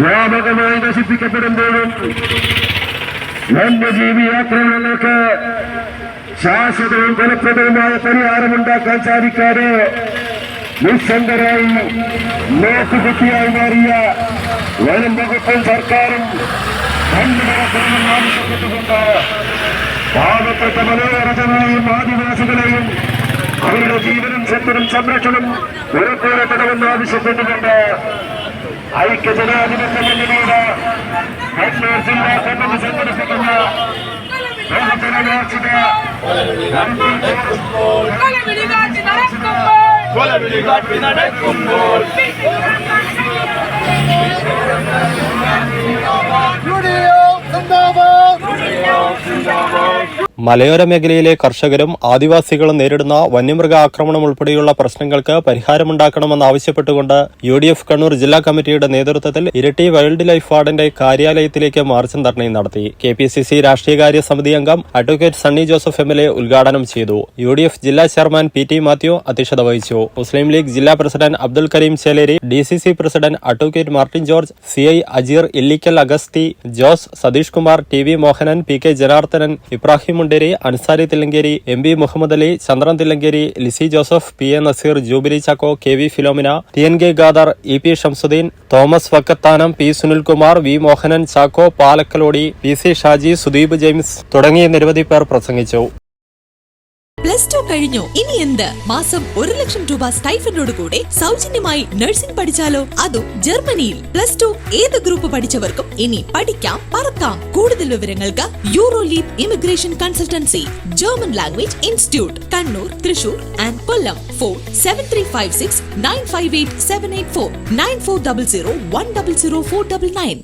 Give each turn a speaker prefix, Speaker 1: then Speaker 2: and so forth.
Speaker 1: വ്യാപകമായി നശിപ്പിക്കപ്പെടുമ്പോഴും വന്യജീവി ആക്രമണങ്ങൾക്ക് ശാശ്വതവും ഫലപ്രദവുമായ പരിഹാരമുണ്ടാക്കാൻ സാധിക്കാതെ നിസ്സംഗരായി നോക്കുകുത്തിയായി മാറിയ വനം വകുപ്പും സർക്കാരും കണ്ണുമറക്കണമെന്ന് ആവശ്യപ്പെട്ടുകൊണ്ട് പാവപ്പെട്ട മനോരഥങ്ങളെയും ആദിവാസികളെയും അവരുടെ ജീവനും സ്വത്തിനും സംരക്ഷണം ഉറപ്പുവരുത്തണമെന്ന് ആവശ്യപ്പെട്ടുകൊണ്ട് ഐക്യജനാധിപത്യ മുന്നണിയുടെ കണ്ണൂർ ജില്ലാ കമ്മിറ്റി സംഘടിപ്പിക്കുന്ന
Speaker 2: മലയോര മേഖലയിലെ കർഷകരും ആദിവാസികളും നേരിടുന്ന വന്യമൃഗ ആക്രമണം ഉൾപ്പെടെയുള്ള പ്രശ്നങ്ങൾക്ക് പരിഹാരമുണ്ടാക്കണമെന്നാവശ്യപ്പെട്ടുകൊണ്ട് UDF കണ്ണൂർ ജില്ലാ കമ്മിറ്റിയുടെ നേതൃത്വത്തിൽ ഇരിട്ടി വൈൽഡ് ലൈഫ് വാർഡന്റെ കാര്യാലയത്തിലേക്ക് മാർച്ചും ധർണയും നടത്തി. KPCC രാഷ്ട്രീയകാര്യ സമിതി അംഗം അഡ്വക്കേറ്റ് സണ്ണി ജോസഫ് MLA ഉദ്ഘാടനം ചെയ്തു. UDF ജില്ലാ ചെയർമാൻ PT മാത്യു അധ്യക്ഷത വഹിച്ചു. മുസ്ലിം ലീഗ് ജില്ലാ president Abdul Kareem Cheleri, DCC president advocate Martin George, CI Ajeer Illikkal Agasthi, Jose Satheesh Kumar, TV Mohanan, PK Janardhanan, Ibrahim Munderi, Ansari Thillankeri, MB Muhammad Ali, Chandran Thillankeri, Lissy Joseph, PA Naseer, Jubilee Chacko, KV Philomina, TNK Gadar, EP Shamsuddin, Thomas Vakkathanam, P Sunilkumar, V Mohanan, Chacko Palakkalody, PC Shaji, Sudeep James തുടങ്ങിയ നിരവധി പേർ പ്രസംഗിച്ചു.
Speaker 3: +2 കഴിഞ്ഞു, ഇനി എന്ത്? മാസം 1 ലക്ഷം രൂപ സ്റ്റൈഫൻഡോട് കൂടെ സൗജന്യമായി നഴ്സിംഗ് പഠിച്ചാലോ? അതും ജർമ്മനിയിൽ. +2 ഏത് ഗ്രൂപ്പ് പഠിച്ചവർക്കും ഇനി പഠിക്കാം, പറക്കാം. കൂടുതൽ വിവരങ്ങൾക്ക് യൂറോലീപ് immigration consultancy, German language institute, Kannur, Thrissur and Kollam. Phone 7356 958 784 9400 100 499.